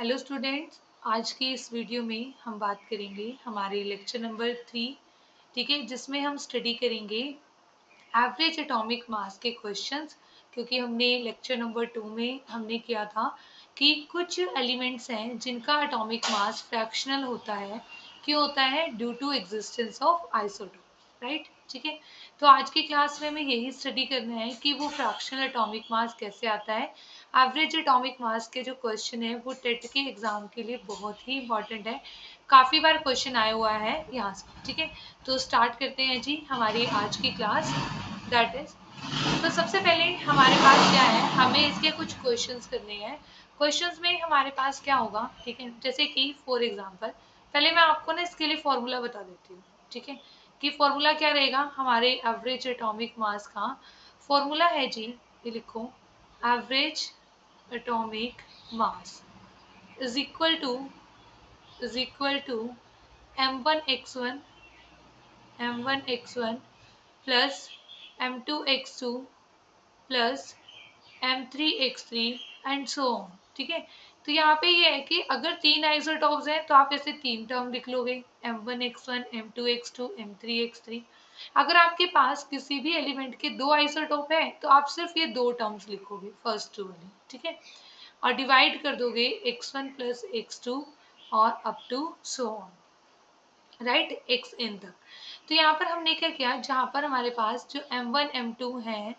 Hello students, आज की इस वीडियो में हम बात करेंगे हमारे लेक्चर नंबर 3, ठीक है, जिसमें हम स्टडी करेंगे एवरेज एटॉमिक मास के क्वेश्चंस। क्योंकि हमने लेक्चर नंबर 2 में हमने किया था कि कुछ एलिमेंट्स हैं जिनका एटॉमिक मास फ्रैक्शनल होता है। क्यों होता है? Due to existence of isotope, right. ठीक है, तो आज की क्लास में हमें यही स्टडी करना है कि वो फ्रैक्शनल एटॉमिक मास कैसे आता है। एवरेज एटॉमिक मास के जो क्वेश्चन है वो टेट के एग्जाम के लिए बहुत ही इंपॉर्टेंट है। काफ़ी बार क्वेश्चन आया हुआ है यहाँ से। ठीक है, तो स्टार्ट करते हैं जी हमारी आज की क्लास। दैट इज, तो सबसे पहले हमारे पास क्या है, हमें इसके कुछ क्वेश्चंस करने हैं। क्वेश्चंस में हमारे पास क्या होगा, ठीक है, जैसे कि फॉर एग्जांपल पहले मैं आपको ना इसके लिए फॉर्मूला बता देती हूँ। ठीक है, कि फॉर्मूला क्या रहेगा हमारे एवरेज एटॉमिक मास का। फॉर्मूला है जी, ये लिखो, average atomic mass is equal to m1x1 plus m2x2 plus m3x3 and so on. ठीक है, तो यहाँ पे ये है कि अगर तीन आइसोटॉप्स हैं तो आप ऐसे तीन टर्म लिख लोगे, m1x1 m2x2 m3x3। अगर आपके पास किसी भी एलिमेंट के दो आइसोटॉप है तो आप सिर्फ ये दो टर्म्स लिखोगे, फर्स्ट टू वाली। ठीक है, और डिवाइड कर दोगे x1 प्लस x2 और up to so on, right, x n तक। तो यहाँ पर हमने क्या किया, जहाँ पर हमारे पास जो m1 m2 है,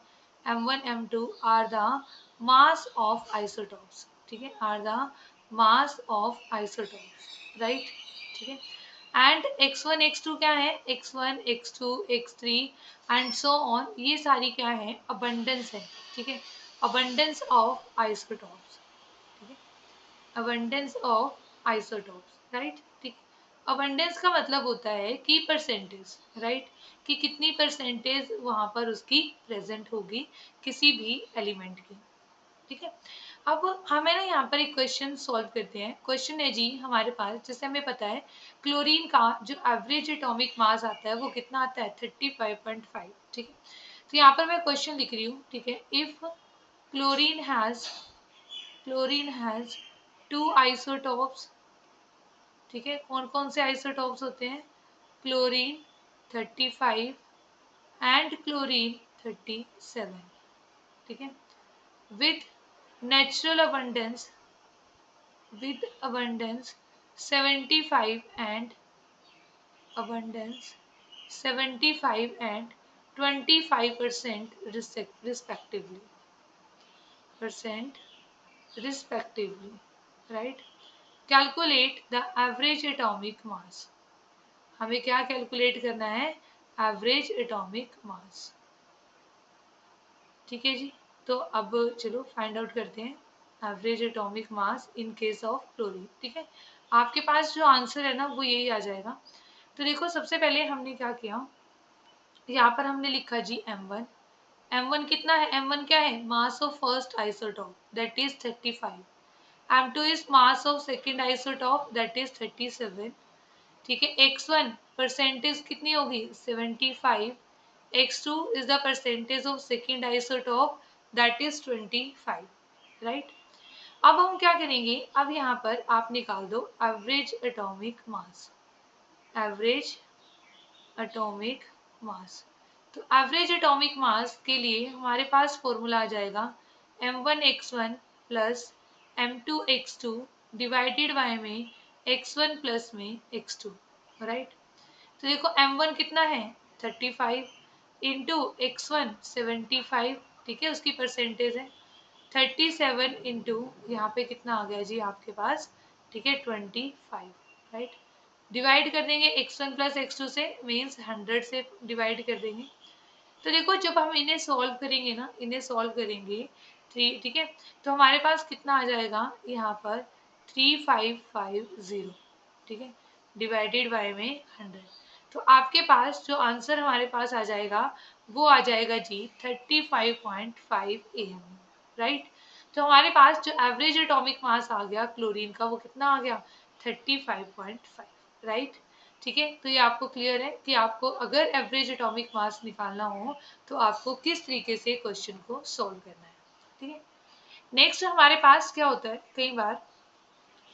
m1 m2 are the mass of isotopes. ठीक है, are the mass of isotopes, right. ठीक है, एंड x1 x2 क्या है, x1 x2 x3 and so on, ये सारी क्या है, अबंडेंस है। ठीक है, अबंडेंस ऑफ आइसोटॉप्स। ठीक है, अबंडेंस ऑफ आइसोटोप्स, राइट। ठीक, अबंडेंस का मतलब होता है कि परसेंटेज, राइट, कि कितनी परसेंटेज वहां पर उसकी प्रेजेंट होगी किसी भी एलिमेंट की। ठीक है, अब हमें ना यहाँ पर एक क्वेश्चन सॉल्व करते हैं। क्वेश्चन है जी हमारे पास, जैसे हमें पता है क्लोरीन का जो एवरेज एटॉमिक मास आता है वो कितना आता है, 35.5। ठीक है, तो यहाँ पर मैं क्वेश्चन लिख रही हूँ। ठीक है, if chlorine has two isotopes. ठीक है, कौन कौन से आइसोटॉप्स होते हैं, क्लोरीन 35 एंड क्लोरीन 37। ठीक है, with natural abundance 75 and abundance 75 and 25% respectively, right. Calculate the average atomic मास। हमें क्या कैलकुलेट करना है, एवरेज एटॉमिक मास। ठीक है जी, तो अब चलो फाइंड आउट करते हैं average atomic mass in case of chlorine. ठीक है, आपके पास जो आंसर है ना वो यही आ जाएगा। तो देखो, सबसे पहले हमने क्या किया, यहाँ पर हमने लिखा जी m1। m1 कितना है, m1 क्या है, mass of first isotope that is 35। m2 is mass of second isotope that is 37। ठीक है, x1 परसेंटेज कितनी होगी, 75। x2 is the percentage of second isotope that is 25, right. अब हम क्या करेंगे, अब यहाँ पर आप निकाल दो एवरेज एटॉमिक मास, एवरेज एटॉमिक मास। तो एवरेज एटॉमिक मास के लिए हमारे पास फॉर्मूला आ जाएगा m1x1 plus m2x2 divided by में x1 प्लस में x2, राइट। तो देखो m1 कितना है, 35 इंटू x1 75। ठीक है, उसकी परसेंटेज है 37 इंटू यहाँ पे कितना आ गया जी आपके पास, ठीक है, 25, राइट। डिवाइड कर देंगे x1 प्लस x2 से, मीन्स 100 से डिवाइड कर देंगे। तो देखो जब हम इन्हें सॉल्व करेंगे ना, इन्हें सॉल्व करेंगे थ्री, ठीक है, तो हमारे पास कितना आ जाएगा यहाँ पर 3550। ठीक है, डिवाइडेड बाय में 100। तो आपके पास जो आंसर हमारे पास आ जाएगा वो आ जाएगा जी 35.5 am, राइट। तो हमारे पास जो एवरेज एटॉमिक मास आ गया क्लोरीन का वो कितना आ गया, 35.5, राइट। ठीक है, तो ये आपको क्लियर है कि आपको अगर एवरेज एटॉमिक मास निकालना हो तो आपको किस तरीके से क्वेश्चन को सॉल्व करना है। ठीक है, नेक्स्ट हमारे पास क्या होता है, कई बार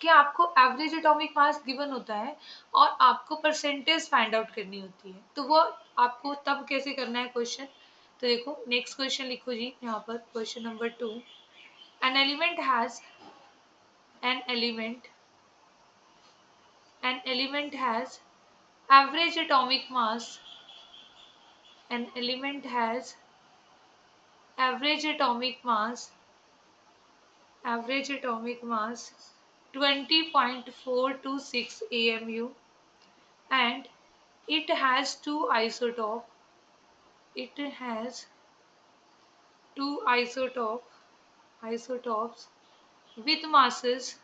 कि आपको एवरेज एटॉमिक मास गिवन होता है और आपको परसेंटेज फाइंड आउट करनी होती है, तो वो आपको तब कैसे करना है क्वेश्चन। तो देखो नेक्स्ट क्वेश्चन लिखो जी यहाँ पर, question number 2। N element has an element an element has average atomic mass an element has average atomic mass average atomic mass 20.426 amu and it has it has two isotopes with masses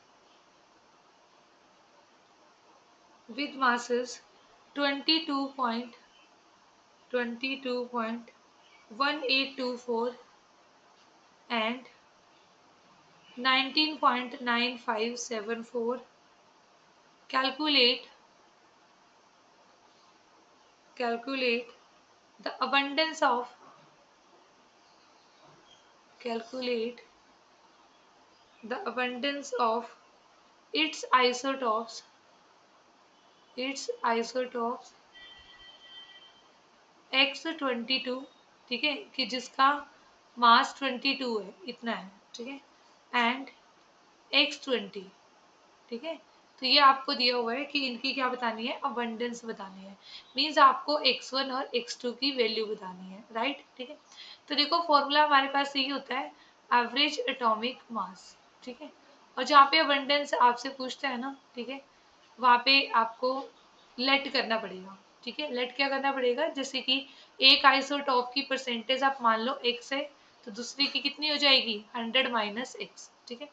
22.1824 and 19.9574. Calculate calculate the abundance of calculate the abundance of its isotopes X22, ठीक है, कि जिसका मास 22 है, इतना है, ठीक है, and X20, ठीक है। तो ये आपको दिया हुआ है कि इनकी क्या बतानी है, अबंडेंस बतानी है, मींस आपको x1 और x2 की वैल्यू बतानी है, राइट, ठीक है। तो देखो फॉर्मूला हमारे पास यही होता है, एवरेज एटॉमिक मास, ठीक है। और जहाँ पे अबंडेंस आपसे पूछता है ना, ठीक है, वहाँ पे आपको लेट करना पड़ेगा, ठीक है। लेट क्या करना पड़ेगा, जैसे कि एक आइसोटॉप की परसेंटेज आप मान लो x है, तो दूसरी की कितनी हो जाएगी 100 माइनस x, ठीक है।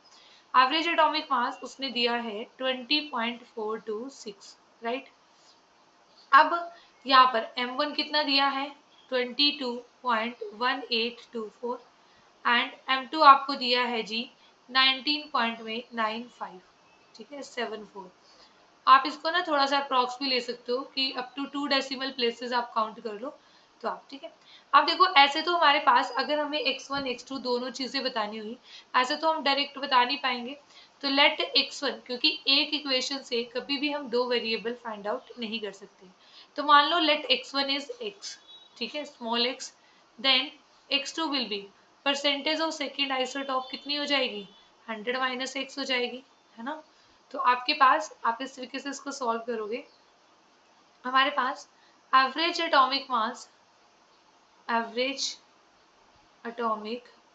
एवरेज एटॉमिक मास उसने दिया है 20.426, राइट। अब यहाँ पर m1 कितना दिया है 22.1824 एंड m2 आपको दिया है जी 19.95, ठीक है, 74। आप इसको ना थोड़ा सा अप्रॉक्स भी ले सकते हो कि अप टू 2 डेसिमल प्लेसेस आप काउंट कर लो, तो आप, ठीक है। अब देखो ऐसे तो हमारे पास अगर हमें x1 x2 दोनों चीजें बतानी हुई, ऐसे तो हम डायरेक्ट बता नहीं पाएंगे, तो लेट x1, क्योंकि एक इक्वेशन से कभी भी हम दो वेरिएबल फाइंड आउट नहीं कर सकते, तो मान लो लेट x1 इज x, ठीक है, small x, then x2 will be percentage of second isotope कितनी हो जाएगी 100 माइनस x हो जाएगी, है ना। तो आपके पास, आप इस तरीके से इसको सॉल्व करोगे, हमारे पास average atomic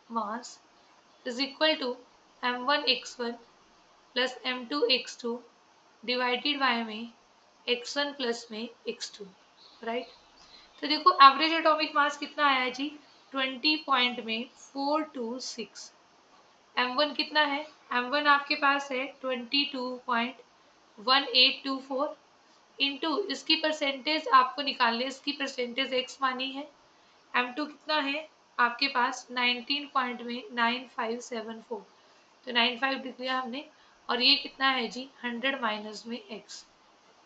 mass is equal to m1 x1 plus m2 x2 divided by में x1 प्लस में x2, राइट। तो देखो एवरेज एटॉमिक मास कितना आया जी 20.426, m1 कितना है, m1 आपके पास है 22.1824 इंटू इसकी परसेंटेज आपको निकालनी है, इसकी परसेंटेज x मानी है, m2 कितना है आपके पास 19.9574, तो 95 लिख लिया हमने, और ये कितना है जी 100 माइनस में x,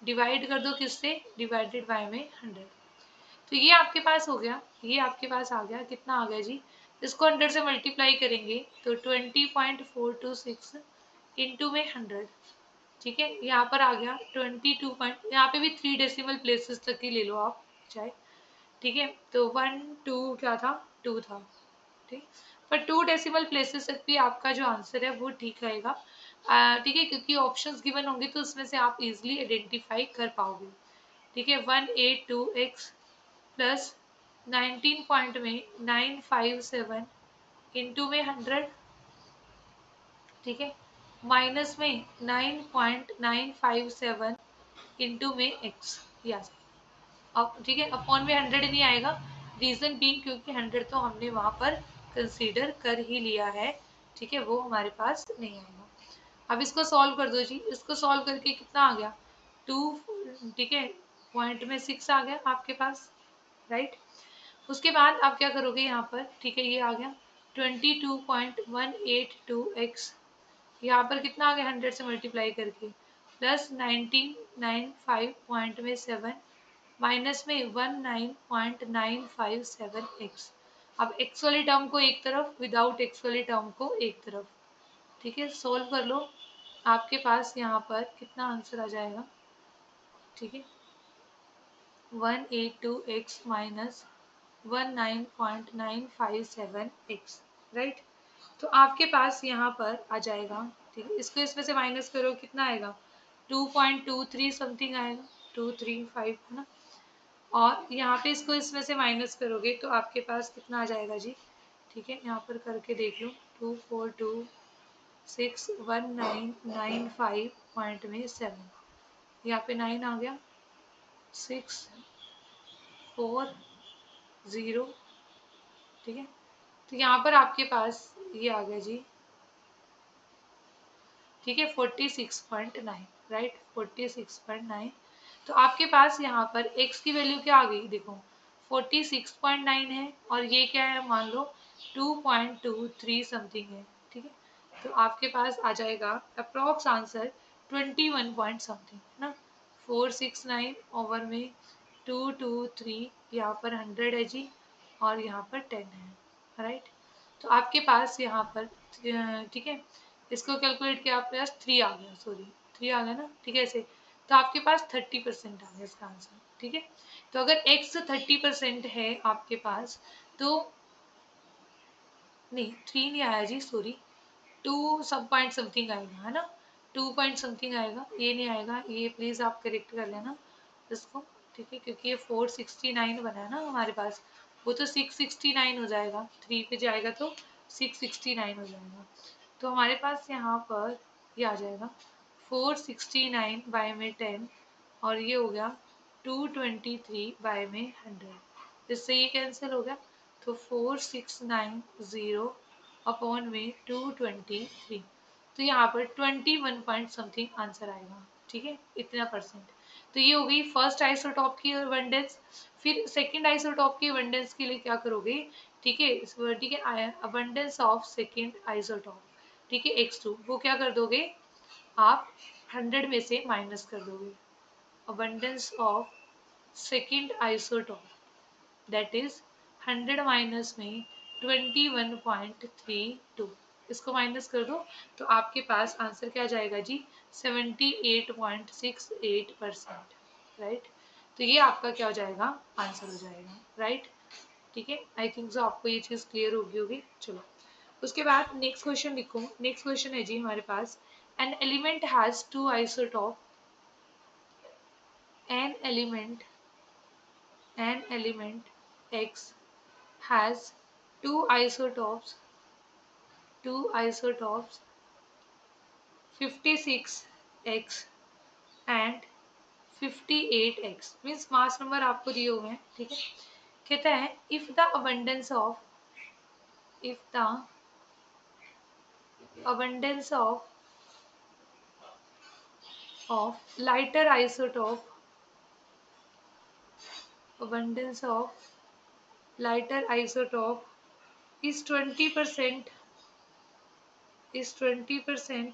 डिवाइड कर दो किससे, डिवाइडेड बाय में 100, तो ये आपके पास हो गया, ये आपके पास आ गया, कितना आ गया जी, इसको 100 से मल्टीप्लाई करेंगे तो 20.426 इंटू में 100, ठीक है, यहाँ पर आ गया 22 पॉइंट, यहाँ पे भी 3 डेसिमल प्लेसेस तक ही ले लो आप चाहे, ठीक है, तो 1 2 क्या था 2 था, ठीक, पर 2 डेसिमल प्लेसेस तक भी आपका जो आंसर है वो ठीक रहेगा, ठीक है, क्योंकि ऑप्शंस गिवन होंगे तो उसमें से आप इजीली आइडेंटिफाई कर पाओगे, ठीक है। 182x प्लस 19 पॉइंट में 957 इंटू में 100, ठीक है, माइनस में 9.957 इंटू में x, या अब ठीक है, अपॉन में 100 नहीं आएगा, रीजन बीइंग क्योंकि 100 तो हमने वहां पर कंसीडर कर ही लिया है, ठीक है, वो हमारे पास नहीं आएगा। अब इसको सॉल्व कर दो जी, इसको सॉल्व करके कितना आ गया 2, ठीक है, पॉइंट में 6 आ गया आपके पास, राइट। उसके बाद आप क्या करोगे यहाँ पर, ठीक है, ये आ गया 22.182x, यहाँ पर कितना आ गया 100 से मल्टीप्लाई करके, प्लस 1995.7 माइनस में 19.957x, अब x वाली टर्म को एक तरफ, विदाउट x वाली टर्म को एक तरफ, ठीक है, सोल्व कर लो, आपके पास यहाँ पर कितना आंसर आ जाएगा, ठीक है, 182x माइनस 19.957x, राइट। तो आपके पास यहाँ पर आ जाएगा, ठीक है, इसको इसमें से माइनस करो कितना आएगा, 2.23 समथिंग आएगा, 235 है ना। और यहाँ पे इसको इसमें से माइनस करोगे तो आपके पास कितना आ जाएगा जी, ठीक है, यहाँ पर करके देख लो, 2426199.7, यहाँ पे 9 आ गया, 640, ठीक है। तो यहाँ पर आपके पास ये आ गया जी, ठीक है, 46.9, राइट, 46.9। तो आपके पास यहाँ पर x की वैल्यू क्या आ गई, देखो 46.9 है और ये क्या है, मान लो 2.23 समथिंग है, ठीक है। तो आपके पास आ जाएगा अप्रोक्स आंसर 21 पॉइंट समथिंग, है ना। 469 ओवर में 223, यहाँ पर 100 है जी और यहाँ पर 10 है, राइट। तो आपके पास यहाँ पर ठीक है, इसको कैलकुलेट किया आपके पास 3 आ गया, सॉरी 3 आ गया ना, ठीक है, ऐसे। तो आपके पास 30% आ गया इसका आंसर, ठीक है। तो अगर x 30% है आपके पास, तो नहीं 3 नहीं आया जी, सॉरी 2 सब पॉइंट समथिंग आएगा, है ना, 2 पॉइंट समथिंग आएगा, ये नहीं आएगा, ये प्लीज आप करेक्ट कर लेना इसको, ठीक है, क्योंकि ये 469 बना है ना हमारे पास, वो तो 669 हो जाएगा, 3 पे जाएगा तो 669 हो जाएगा। तो हमारे पास यहाँ पर ये आ जाएगा 469 बाय में 10 और ये हो गया 223 बाय में 100, इससे ये कैंसिल हो गया। तो 4690 अपॉन में 223, तो यहाँ पर 21 पॉइंट समथिंग आंसर आएगा, ठीक है, इतना परसेंट। तो ये हो गई फर्स्ट आइसोटॉप की अबंडेंस। फिर सेकंड आइसोटॉप की अबंडेंस के लिए क्या करोगे, ठीक है, ठीक है, अबंडेंस ऑफ सेकंड आइसोटॉप, ठीक है, x2, वो क्या कर दोगे आप 100 में से माइनस कर दोगे, abundance of second isotope that is 100 minus में 21.32, इसको माइनस कर दो तो आपके पास आंसर क्या जाएगा जी, 78.68%, राइट। तो ये आपका क्या हो जाएगा, आंसर हो जाएगा, राइट, ठीक है। आई थिंक सो आपको ये चीज़ क्लियर होगी। चलो उसके बाद नेक्स्ट क्वेश्चन लिखो। नेक्स्ट क्वेश्चन है जी हमारे पास, an element has two isotope, an element x has two isotopes 56x and 58x, means mass number आपको दिए हुए हैं, ठीक है। कहता है if the abundance of lighter isotope abundance of lighter isotope is 20% is 20%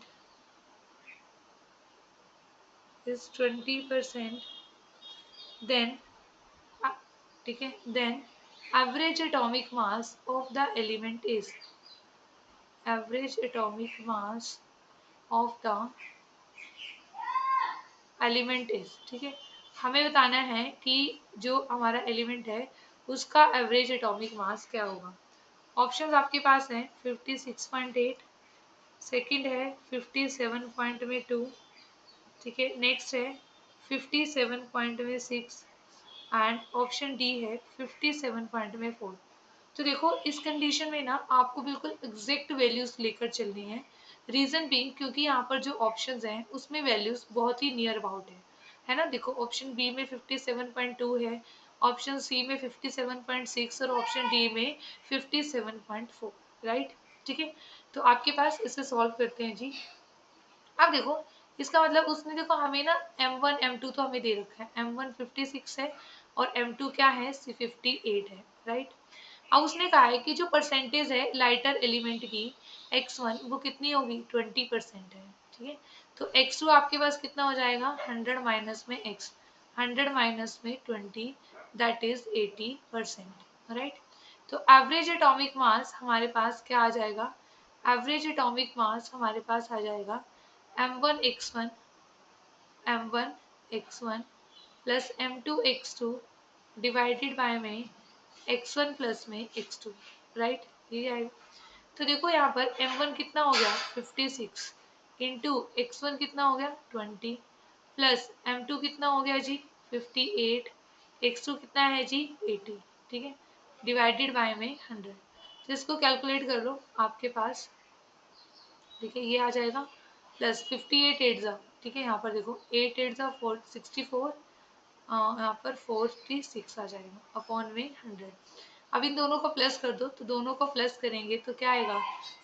is 20%, then ठीक है, then average atomic mass of the element is, average atomic mass of the element is, ठीक है, हमें बताना है कि जो हमारा एलिमेंट है उसका एवरेज एटॉमिक मास क्या होगा। ऑप्शंस आपके पास हैं 56.8, सेकंड है 57.2, ठीक है, नेक्स्ट है 57.6 एंड ऑप्शन डी है 57.4। तो देखो इस कंडीशन में ना आपको बिल्कुल एग्जैक्ट वैल्यूज लेकर चलनी है, रीजन बीइंग क्योंकि यहाँ पर जो ऑप्शंस हैं उसमें वैल्यूज बहुत ही नियर अबाउट है ना। देखो ऑप्शन बी में 57.2 है, ऑप्शन सी में 57.6 और ऑप्शन डी में 57.4, राइट, ठीक है। तो आपके पास इसे सॉल्व करते हैं जी। अब देखो इसका मतलब उसने देखो हमें ना m1 m2 तो हमें दे रखा है, m1 56 है और m2 क्या है 58 है, राइट। अब उसने कहा है कि जो परसेंटेज है लाइटर एलिमेंट की x1 वो कितनी होगी 20% है, ठीक है। तो x2 आपके पास कितना हो जाएगा 100 माइनस में x, 100 माइनस में 20 दैट इज 80%, राइट। तो एवरेज एटॉमिक मास हमारे पास क्या आ जाएगा, एवरेज एटॉमिक मास हमारे पास आ जाएगा m1 x1 plus m2 divided by में x1 प्लस में x2, राइट, ये आएगा। तो देखो यहाँ पर m1 कितना हो गया 56 इंटू x1 कितना हो गया 20 प्लस m2 कितना हो गया जी 58, x2 कितना है जी 80, ठीक है, डिवाइडेड बाय में 100। तो इसको कैलकुलेट कर लो आपके पास, ठीक है, ये आ जाएगा प्लस 58 एट ज़ा, ठीक है, यहाँ पर देखो 8 एट ज़ा 64, यहाँ पर 46 आ जाएगा अपॉन में 100। अब इन दोनों को प्लस कर दो, तो दोनों को प्लस करेंगे तो क्या आएगा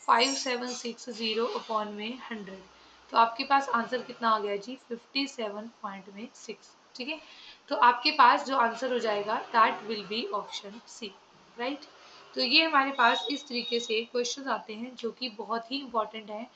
5760 अपॉन में 100। तो आपके पास आंसर कितना आ गया जी 57.6, ठीक है। तो आपके पास जो आंसर हो जाएगा that will be option C, right. तो ये हमारे पास इस तरीके से क्वेश्चंस आते हैं जो कि बहुत ही इंपॉर्टेंट है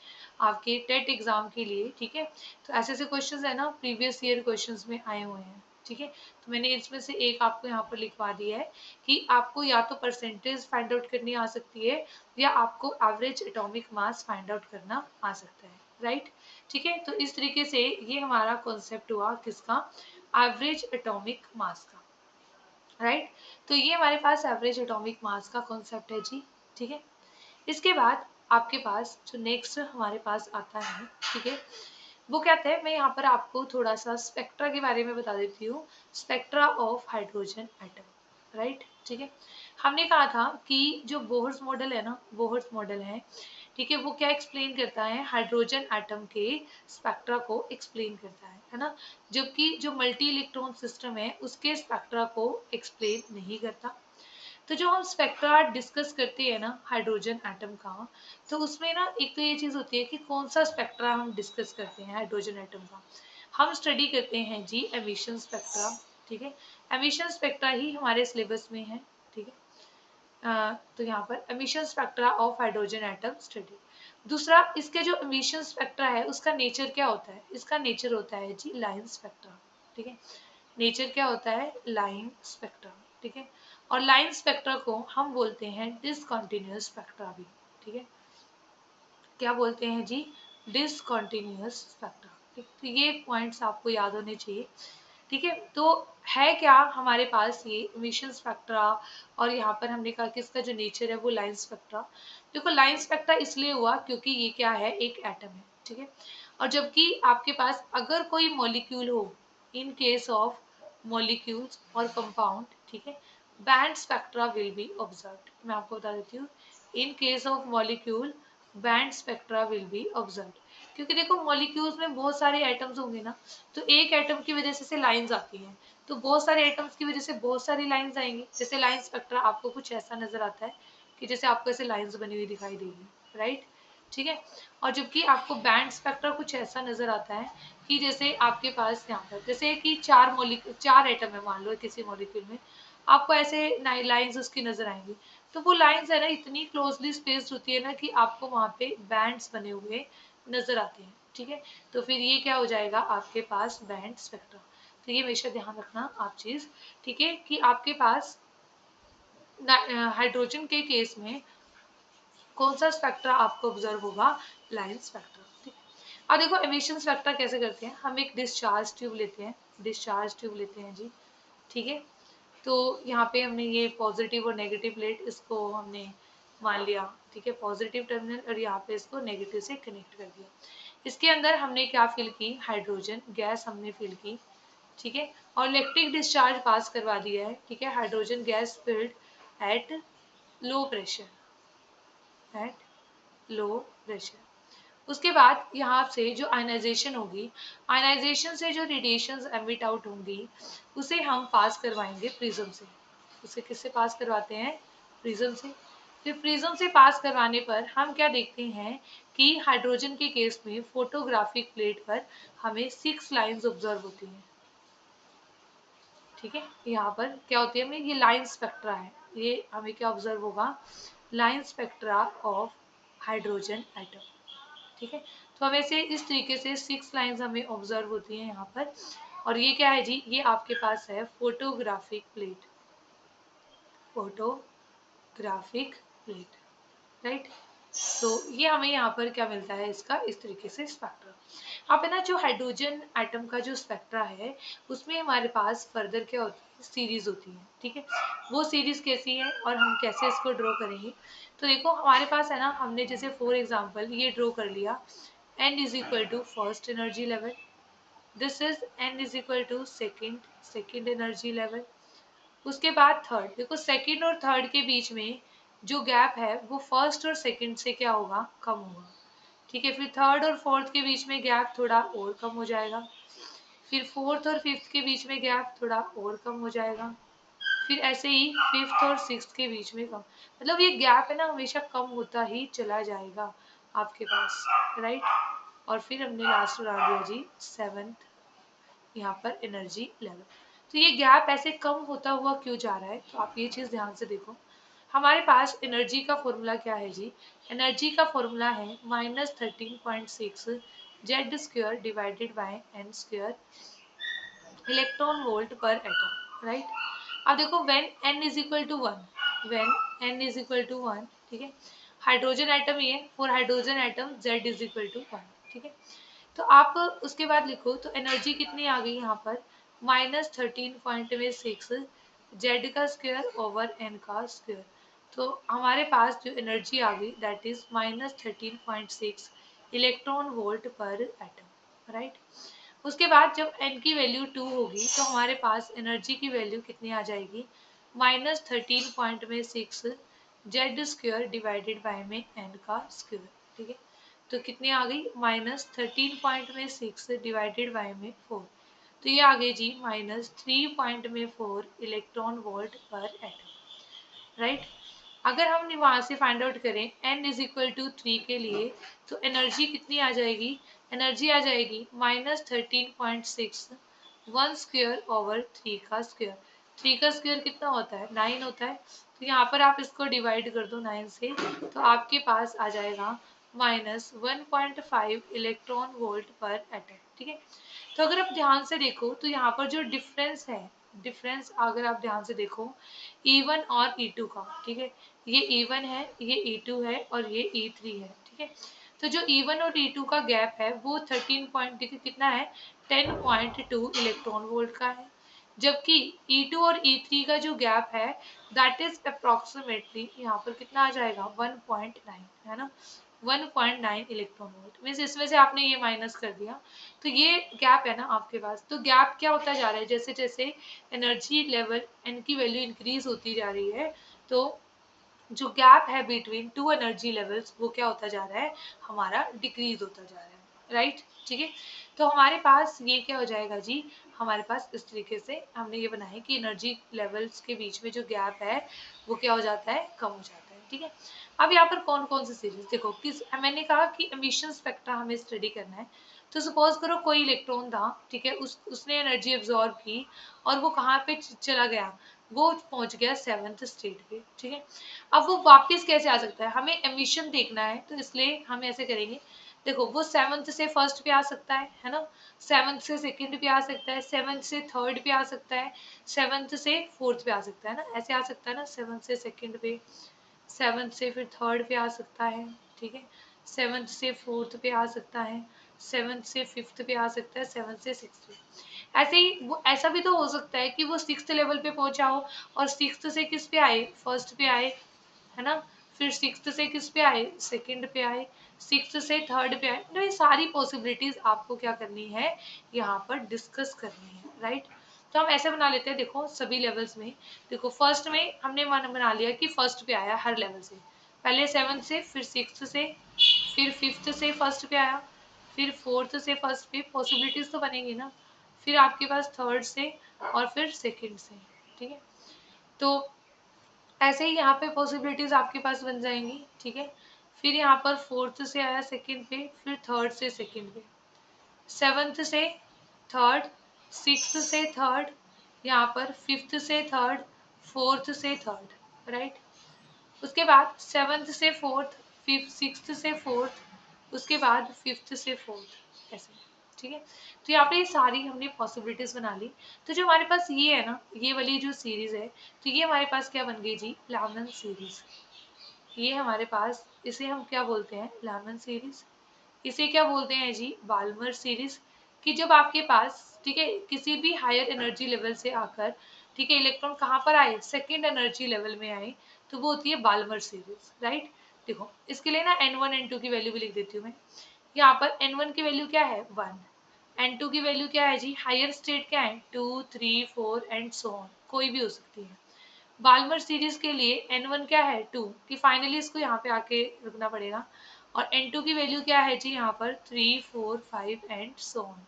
आपके टेट एग्जाम के लिए, ठीक है। तो ऐसे ऐसे क्वेश्चंस है ना प्रीवियस ईयर क्वेश्चंस में आए हुए हैं, ठीक है। तो मैंने इसमें से एक आपको यहाँ पर लिखवा दिया है कि आपको या तो परसेंटेज फाइंड आउट करनी आ सकती है या आपको average atomic mass find out करना आ सकता है, राइट, ठीक है। तो इस तरीके से ये हमारा कॉन्सेप्ट हुआ किसका, एवरेज एटॉमिक मास का, राइट। तो ये हमारे पास एवरेज एटॉमिक मास का कॉन्सेप्ट है जी, ठीक है। इसके बाद आपके पास जो नेक्स्ट हमारे पास आता है, ठीक है, वो क्या है, मैं यहाँ पर आपको थोड़ा सा स्पेक्ट्रा के बारे में बता देती हूँ, spectra of hydrogen atom, right, ठीक है। हमने कहा था कि जो बोहर्स मॉडल है ना, बोहर्स मॉडल है, ठीक है, वो क्या एक्सप्लेन करता है, हाइड्रोजन एटम के स्पेक्ट्रा को एक्सप्लेन करता है ना, जबकि जो मल्टी इलेक्ट्रॉन सिस्टम है उसके स्पेक्ट्रा को एक्सप्लेन नहीं करता। तो जो हम स्पेक्ट्रा डिस्कस करते हैं ना हाइड्रोजन एटम का, तो उसमें ना एक तो ये चीज़ होती है कि कौन सा स्पेक्ट्रा हम डिस्कस करते हैं हाइड्रोजन एटम का, हम स्टडी करते हैं जी एमिशन स्पेक्ट्रा, ठीक है। एमिशन स्पेक्ट्रा ही हमारे सिलेबस में है, ठीक है। तो यहाँ पर emission spectra of hydrogen atom study. दूसरा, इसके जो एमिशन स्पेक्ट्रा है उसका नेचर क्या होता है, इसका नेचर होता है जी लाइन स्पेक्ट्रा, ठीक है। नेचर क्या होता है, लाइन स्पेक्ट्रा, ठीक है। और लाइन स्पेक्ट्रा को हम बोलते हैं डिसकंटिन्यूअस स्पेक्ट्रा भी, ठीक है। क्या बोलते हैं जी, डिसकंटिन्यूअस स्पेक्ट्रा, ठीक। तो ये पॉइंट्स आपको याद होने चाहिए, ठीक है। तो है क्या हमारे पास ये एमिशन स्पेक्ट्रा, और यहाँ पर हमने कहा कि इसका जो नेचर है वो लाइन स्पेक्ट्रा। देखो लाइन स्पेक्ट्रा इसलिए हुआ क्योंकि ये क्या है, एक एटम है, ठीक है। और जबकि आपके पास अगर कोई मॉलिक्यूल हो, इन केस ऑफ मॉलिक्यूल्स और कंपाउंड, ठीक है, band spectra will be observed. मैं आपको बता देती हूँ, in case of molecule band spectra will be observed, क्योंकि देखो मॉलिक्यूल्स में बहुत सारे एटम्स होंगे ना, तो एक एटम की वजह से लाइंस आती हैं, तो बहुत सारे एटम्स की वजह से बहुत सारी लाइंस आएंगी। जैसे लाइन स्पेक्ट्रा आपको कुछ ऐसा नजर आता है कि जैसे आपको ऐसे लाइंस बनी हुई दिखाई देगी, राइट, ठीक है। और जबकि आपको बैंड स्पेक्ट्रा कुछ ऐसा नजर आता है कि जैसे आपके पास यहाँ पर जैसे कि चार एटम है मान लो किसी मॉलिक्यूल में, आपको ऐसे लाइंस उसकी नजर आएंगी। तो वो लाइंस है ना इतनी क्लोजली स्पेस्ड होती है ना कि आपको वहाँ पे बैंड्स बने हुए नजर आते हैं, ठीक है। तो फिर ये क्या हो जाएगा आपके पास बैंड स्पेक्ट्रा। तो ये हमेशा ध्यान रखना आप चीज, ठीक है, कि आपके पास हाइड्रोजन के केस में कौन सा स्पेक्ट्रा आपको ऑब्जर्व होगा, लाइन स्पेक्ट्रा, ठीक है। अब देखो एमिशन स्पेक्ट्रा कैसे करते हैं, हम एक डिस्चार्ज ट्यूब लेते हैं, डिस्चार्ज ट्यूब लेते हैं जी, ठीक है। तो यहाँ पे हमने ये पॉजिटिव और नेगेटिव प्लेट इसको हमने मान लिया, ठीक है, पॉजिटिव टर्मिनल, और यहाँ पे इसको नेगेटिव से कनेक्ट कर दिया। इसके अंदर हमने क्या फिल की, हाइड्रोजन गैस हमने फिल की, ठीक है, और इलेक्ट्रिक डिस्चार्ज पास करवा दिया है, ठीक है, hydrogen gas filled at low pressure, at low pressure. उसके बाद यहाँ से जो आयनाइजेशन होगी, आयनाइजेशन से जो रेडिएशंस एमिट आउट होंगी उसे हम पास करवाएंगे प्रिज्म से। उसे किससे पास करवाते हैं, प्रिज्म से। फिर प्रिज्म से पास करवाने पर हम क्या देखते हैं कि हाइड्रोजन के केस में फोटोग्राफिक प्लेट पर हमें 6 लाइंस ऑब्जर्व होती हैं, ठीक है। यहाँ पर क्या होती है, हमें ये लाइन स्पेक्ट्रा है, ये हमें क्या ऑब्जर्व होगा, line spectra of hydrogen atom, ठीक है। तो हमें से इस तरीके से 6 लाइंस हमें ऑब्जर्व होती हैं यहाँ पर। और ये क्या है जी, ये आपके पास है photographic plate, photographic plate, right. तो ये हमें यहाँ पर क्या मिलता है इसका, इस तरीके से स्पेक्ट्रा। अब है ना जो हाइड्रोजन एटम का जो स्पेक्ट्रा है उसमें हमारे पास फर्दर क्या होती है, सीरीज होती है, ठीक है। वो सीरीज कैसी है और हम कैसे इसको ड्रॉ करेंगे, तो देखो हमारे पास है ना, हमने जैसे फॉर एग्जांपल ये ड्रॉ कर लिया, n is equal to first energy level, this is n is equal to second energy level, उसके बाद थर्ड। देखो सेकंड और थर्ड के बीच में जो गैप है वो फर्स्ट और सेकंड से क्या होगा, कम होगा, ठीक है। फिर थर्ड और फोर्थ के बीच में गैप थोड़ा और कम हो जाएगा, फिर फोर्थ और फिफ्थ के बीच में गैप थोड़ा और कम हो जाएगा, फिर ऐसे ही फिफ्थ और सिक्स्थ के बीच में कम, मतलब ये गैप है ना हमेशा कम होता ही चला जाएगा आपके पास, राइट। और फिर हमने लास्ट बना दिया जी सेवंथ यहाँ पर एनर्जी लेवल। तो ये गैप ऐसे कम होता हुआ क्यों जा रहा है, तो आप ये चीज ध्यान से देखो। हमारे पास एनर्जी का फॉर्मूला क्या है जी, एनर्जी का फॉर्मूला है -13.6 Z square divided by N square electron volt per atom, right. अब देखो when n is equal to 1, when n is equal to 1, ठीक है, हाइड्रोजन एटम ये for hydrogen atom z is equal to 1, ठीक है। तो आप उसके बाद लिखो, तो एनर्जी कितनी आ गई यहाँ पर -13.6 जेड का स्क्वायर ओवर एन का स्क्वायर। तो हमारे पास जो एनर्जी आ गई that is -13.6 electron volt per atom, right. उसके बाद जब n की वैल्यू 2 होगी तो हमारे पास एनर्जी की वैल्यू कितनी आ जाएगी, -13.6 जेड स्क्वायर डिवाइडेड बाय में n का स्क्वायर, ठीक है। तो कितनी आ गई, -13.6 डिवाइडेड बाय में 4, तो ये आ गई जी -3.4 electron volt per atom, right. अगर हम वहां से फाइंड आउट करें n इज इक्वल टू 3 के लिए, तो एनर्जी कितनी आ जाएगी, एनर्जी आ जाएगी -13.6 1 स्क्वायर ओवर 3 का स्क्वायर। 3 का स्क्वायर कितना होता है, 9 होता है, तो यहाँ पर आप इसको डिवाइड कर दो 9 से, तो आपके पास आ जाएगा -1.5 इलेक्ट्रॉन वोल्ट पर एटम, ठीक है। तो अगर आप ध्यान से देखो तो यहाँ पर जो डिफरेंस है, डिफरेंस अगर आप ध्यान से देखो E1 और E2 का, ठीक है, ये E1 है, ये E2 है और ये E3 है, ठीक है। तो जो E1 और E2 का गैप है वो 13 पॉइंट कितना है, 10.2 इलेक्ट्रॉन वोल्ट का है, जबकि E2 और E3 का जो गैप है दैट इज अप्रोक्सीमेटली यहाँ पर कितना आ जाएगा 1.9, है ना, 1.9 इलेक्ट्रॉन वोल्ट। मीन्स इसमें से आपने ये माइनस कर दिया, तो ये गैप है ना आपके पास। तो गैप क्या होता जा रहा है, जैसे जैसे एनर्जी लेवल एन की वैल्यू इंक्रीज होती जा रही है, तो जो गैप है बिटवीन टू एनर्जी लेवल्स वो क्या होता जा रहा है, हमारा डिक्रीज होता जा रहा है, राइट, ठीक है। तो हमारे पास ये क्या हो जाएगा जी, हमारे पास इस तरीके से हमने ये बनाया कि एनर्जी लेवल्स के बीच में जो गैप है वो क्या हो जाता है, कम हो जाता है, ठीक है। अब यहाँ पर कौन कौन सी सीरीज देखो, किस मैंने कहा कि एमिशन स्पेक्ट्रा हमें स्टडी करना है। तो सपोज करो कोई इलेक्ट्रॉन था, ठीक है, उसने एनर्जी एब्जॉर्ब की और वो कहाँ पे चला गया, वो पहुंच गया सेवंथ स्टेट पे, ठीक है। अब वो वापस कैसे आ सकता है, हमें एमिशन देखना है, तो इसलिए हम ऐसे करेंगे। देखो वो सेवंथ से फर्स्ट पे आ सकता है ना, सेवंथ से सेकंड पे आ सकता है, सेवंथ से थर्ड पे आ सकता है, सेवंथ से फोर्थ पे आ सकता है ना, ऐसे आ सकता है ना, सेवंथ से सेकंड पे, सेवंथ से फिर थर्ड पे आ सकता है, ठीक है, सेवंथ से फोर्थ पे आ सकता है, सेवंथ से फिफ्थ पे आ सकता है, सेवंथ से सिक्स्थ पे। ऐसे ही वो ऐसा भी तो हो सकता है कि वो सिक्स्थ लेवल पे पहुंचा हो और सिक्स्थ से किस पे आए, फर्स्ट पे आए, है ना, फिर सिक्स्थ से किस पे आए, सेकंड पे आए, सिक्स्थ से थर्ड पे आए। तो ये सारी पॉसिबिलिटीज आपको क्या करनी है, यहाँ पर डिस्कस करनी है, राइट। तो हम ऐसे बना लेते हैं, देखो सभी लेवल्स में, देखो फर्स्ट में हमने मन बना लिया कि फर्स्ट पे आया हर लेवल से, पहले सेवन्थ से, फिर सिक्स्थ से, फिर फिफ्थ से फर्स्ट पे आया, फिर फोर्थ से फर्स्ट पे, पॉसिबिलिटीज तो बनेगी ना, फिर आपके पास थर्ड से और फिर सेकंड से, ठीक है। तो ऐसे ही यहाँ पे पॉसिबिलिटीज आपके पास बन जाएंगी, ठीक है। फिर यहाँ पर फोर्थ से आया सेकंड पे, फिर थर्ड से सेकंड पे, सेवन्थ से थर्ड, सिक्स्थ से थर्ड, यहाँ पर फिफ्थ से थर्ड, फोर्थ से थर्ड, राइट। उसके बाद सेवन्थ से फोर्थ, फिफ्थ सिक्स्थ से फोर्थ, उसके बाद फिफ्थ से फोर्थ, ऐसे, ठीक है। तो यहाँ पे ये सारी हमने पॉसिबिलिटीज बना ली। तो जो हमारे पास ये है ना, ये वाली जो सीरीज है, तो ये हमारे पास क्या बन गई जी, प्लानन सीरीज, ये हमारे पास, इसे हम क्या बोलते हैं, लेमन सीरीज। इसे क्या बोलते हैं जी, बाल्मर सीरीज। कि जब आपके पास, ठीक है, किसी भी हायर एनर्जी लेवल से आकर, ठीक है, इलेक्ट्रॉन कहाँ पर आए, सेकेंड एनर्जी लेवल में आए, तो वो होती है बाल्मर सीरीज, राइट। देखो इसके लिए ना N1 N2 की वैल्यू भी लिख देती हूँ मैं। यहाँ पर N1 की वैल्यू क्या है, 1। N2 की वैल्यू क्या है जी, हायर स्टेट क्या है, 2 3 4 एंड सो ऑन, कोई भी हो सकती है। बाल्मर सीरीज के लिए N1 क्या है, 2, कि फाइनली इसको यहाँ पे आके रुकना पड़ेगा। और N2 की वैल्यू क्या है जी, यहाँ पर 3 4 5 एंड सो ऑन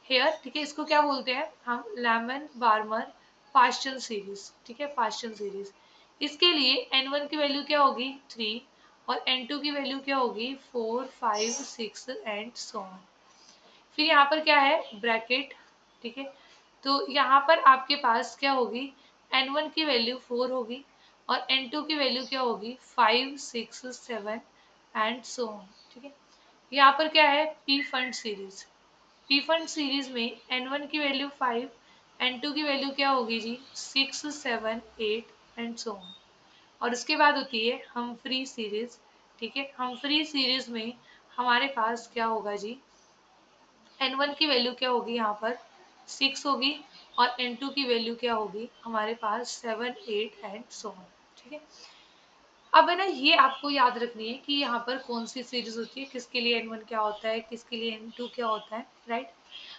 हेयर, ठीक है। इसको क्या बोलते हैं हम, लेमन बार्मर पास्चन सीरीज, ठीक है, पास्चन सीरीज। इसके लिए N1 की वैल्यू क्या होगी, 3, और N2 की वैल्यू क्या होगी, 4 5 6 एंड सो ऑन। फिर यहाँ पर क्या है, ब्रैकेट, ठीक है। तो यहाँ पर आपके पास क्या होगी, N1 की वैल्यू 4 होगी, और N2 की वैल्यू क्या होगी, 5 6 7 एंड सो ऑन, ठीक है। यहाँ पर क्या है, P fund series. P fund series में N1 की वैल्यू 5, N2 की वैल्यू क्या होगी जी, 6 7 8 एंड सो ऑन। और उसके बाद होती है हम्फ्री सीरीज, ठीक है। हम्फ्री सीरीज में हमारे पास क्या होगा जी, N1 की वैल्यू क्या होगी, यहाँ पर 6 होगी, और N2 की वैल्यू क्या होगी हमारे पास, 7 8 एंड सो ऑन, ठीक है। अब है ना, ये आपको याद रखनी है कि यहाँ पर कौन सी सीरीज होती है, किसके लिए N1 क्या होता है, किसके लिए N2 क्या होता है, राइट।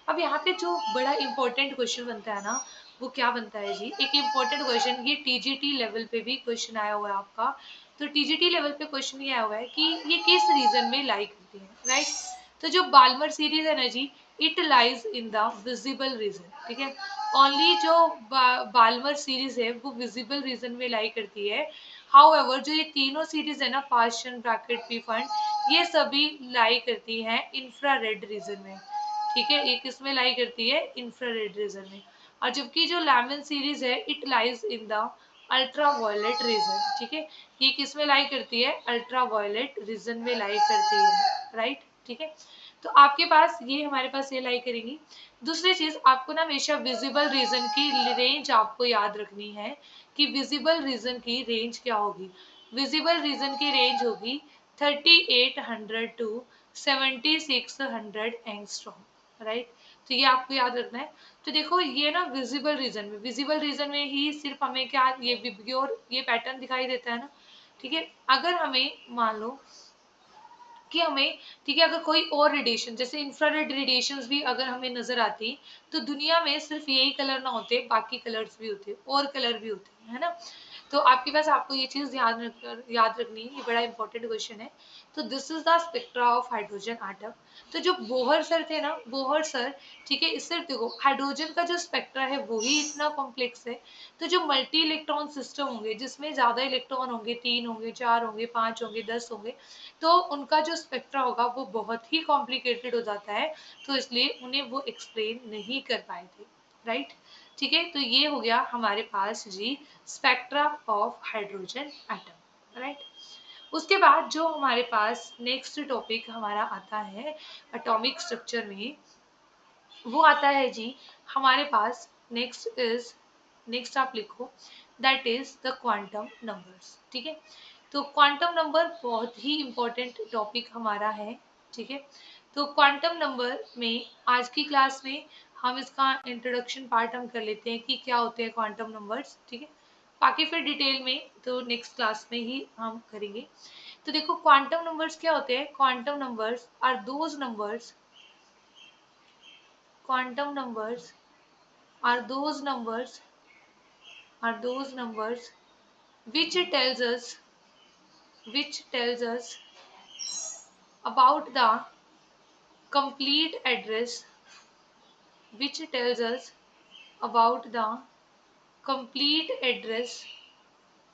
अब यहाँ पे जो बड़ा इंपॉर्टेंट क्वेश्चन बनता है ना, वो क्या बनता है जी, एक इम्पोर्टेंट क्वेश्चन, ये टीजीटी लेवल पे भी क्वेश्चन आया हुआ है आपका। तो टीजीटी लेवल पे क्वेश्चन ये आया हुआ है कि ये किस रीजन में लाई करती है, राइट। तो जो बाल्मर सीरीज है ना जी, it lies in the visible region, ठीक है। ओनली जो बाल्मर सीरीज है वो विजिबल रीजन में लाई करती है। हाउएवर जो ये तीनों सीरीज है ना, पास्चन ब्रैकेट पी फंड, ये सभी लाई करती हैं इंफ्रारेड रीजन में, ठीक है। ये किस में लाई करती है, इंफ्रारेड रीजन में। और जबकि जो लेमन सीरीज है, it lies in the ultraviolet region, ठीक है। ये किस में लाई करती है, अल्ट्रा वायलेट रीजन में लाई करती है, राइट, ठीक है। तो आपके पास ये, हमारे पास ये लाई करेंगी। दूसरी चीज, आपको ना हमेशा विजिबल रीजन की रेंज आपको याद रखनी है, कि विजिबल रीजन की रेंज क्या होगी। विजिबल रीजन की रेंज होगी 3800 टू 7600 एंगस्ट्रॉम, राइट। तो ये आपको याद रखना है। तो देखो ये ना विजिबल रीजन में, विजिबल रीजन में ही सिर्फ हमें क्या, ये विब्ग्योर ये पैटर्न दिखाई देता है ना, ठीक है। अगर हमें मान लो कि हमें, ठीक है, अगर कोई और रेडिएशन, जैसे इंफ्रारेड रेडिएशंस भी अगर हमें नजर आती, तो दुनिया में सिर्फ यही कलर ना होते, बाकी कलर्स भी होते, और कलर भी होते, है ना। तो आपके पास, आपको ये चीज याद रखनी है, ये बड़ा इंपॉर्टेंट क्वेश्चन है। तो this is the spectra of hydrogen atom. तो जो बोहर सर थे ना, बोहर सर, ठीक है, इससे देखो हाइड्रोजन का जो स्पेक्ट्रा है वो ही इतना कॉम्प्लेक्स है। तो जो मल्टी इलेक्ट्रॉन सिस्टम होंगे, जिसमें ज्यादा इलेक्ट्रॉन होंगे, 3 होंगे, 4 होंगे, 5 होंगे, 10 होंगे, तो उनका जो स्पेक्ट्रा होगा वो बहुत ही कॉम्प्लिकेटेड हो जाता है। तो इसलिए उन्हें वो एक्सप्लेन नहीं कर पाए थे, राइट, ठीक है। तो ये हो गया हमारे पास जी spectra of hydrogen atom, right. उसके बाद जो हमारे पास नेक्स्ट टॉपिक हमारा आता है एटॉमिक स्ट्रक्चर में, वो आता है जी हमारे पास, नेक्स्ट आप लिखो, that is the quantum numbers, ठीक है। तो क्वांटम नंबर बहुत ही इंपॉर्टेंट टॉपिक हमारा है, ठीक है। तो क्वांटम नंबर में आज की क्लास में हम इसका इंट्रोडक्शन पार्ट हम कर लेते हैं कि क्या होते हैं क्वांटम नंबर्स, ठीक है। बाकी फिर डिटेल में तो नेक्स्ट क्लास में ही हम करेंगे। तो देखो क्वांटम नंबर्स क्या होते हैं, quantum numbers are those numbers, quantum numbers are those numbers are those numbers which tells us about the complete address, which tells us about the complete address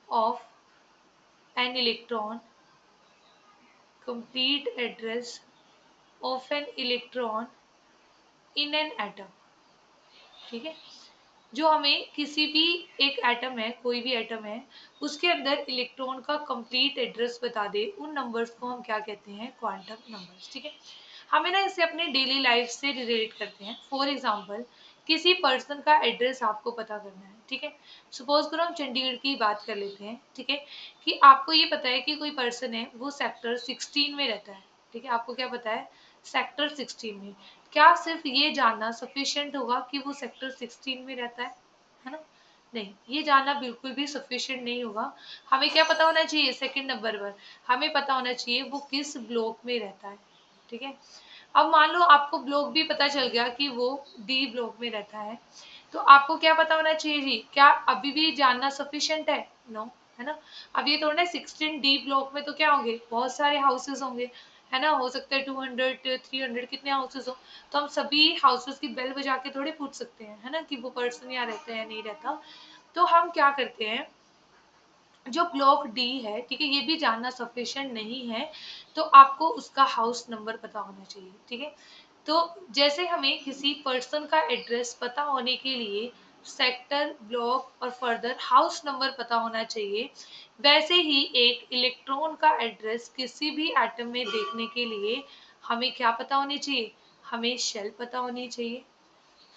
of an electron, complete address of an electron in an atom, ठीक है। जो हमें किसी भी एक atom है, कोई भी एटम है, उसके अंदर इलेक्ट्रॉन का कंप्लीट एड्रेस बता दे, उन नंबर्स को हम क्या कहते हैं, क्वांटम नंबर्स, ठीक है। हमें ना इसे अपने डेली लाइफ से रिलेट करते हैं। फॉर एग्जांपल किसी पर्सन का एड्रेस आपको पता करना है, ठीक है। सपोज करो हम चंडीगढ़ की बात कर लेते हैं, ठीक है, कि आपको ये पता है कि कोई पर्सन है वो सेक्टर 16 में रहता है, ठीक है, आपको क्या पता है, सेक्टर 16 में। क्या सिर्फ ये जानना सफिशिएंट होगा कि वो सेक्टर 16 में रहता है ना? नहीं, ये जानना बिल्कुल भी सफिशिएंट नहीं होगा। हमें क्या पता होना चाहिए, सेकंड नंबर पर हमें पता होना चाहिए वो किस ब्लॉक में रहता है, ठीक है। अब मान लो आपको ब्लॉक भी पता चल गया कि वो डी ब्लॉक में रहता है, तो आपको क्या पता होना चाहिए जी, क्या अभी भी जानना सफिशिएंट है? नो, है ना। अब ये थोड़ा 16 डी ब्लॉक में तो क्या होंगे, बहुत सारे हाउसेस होंगे, है ना, हो सकता है 200 300 कितने हाउसेस हो, तो हम सभी हाउसेस की बेल बजा के थोड़ी पूछ सकते हैं, है ना, कि वो पर्सन यहाँ रहता है या नहीं रहता। तो हम क्या करते हैं, जो ब्लॉक डी है, ठीक है, ये भी जानना सफिशिएंट नहीं है, तो आपको उसका हाउस नंबर पता होना चाहिए, ठीक है। तो जैसे हमें किसी पर्सन का एड्रेस पता होने के लिए सेक्टर, ब्लॉक और फर्दर हाउस नंबर पता होना चाहिए, वैसे ही एक इलेक्ट्रॉन का एड्रेस किसी भी एटम में देखने के लिए हमें क्या पता होनी चाहिए, हमें शेल पता होनी चाहिए।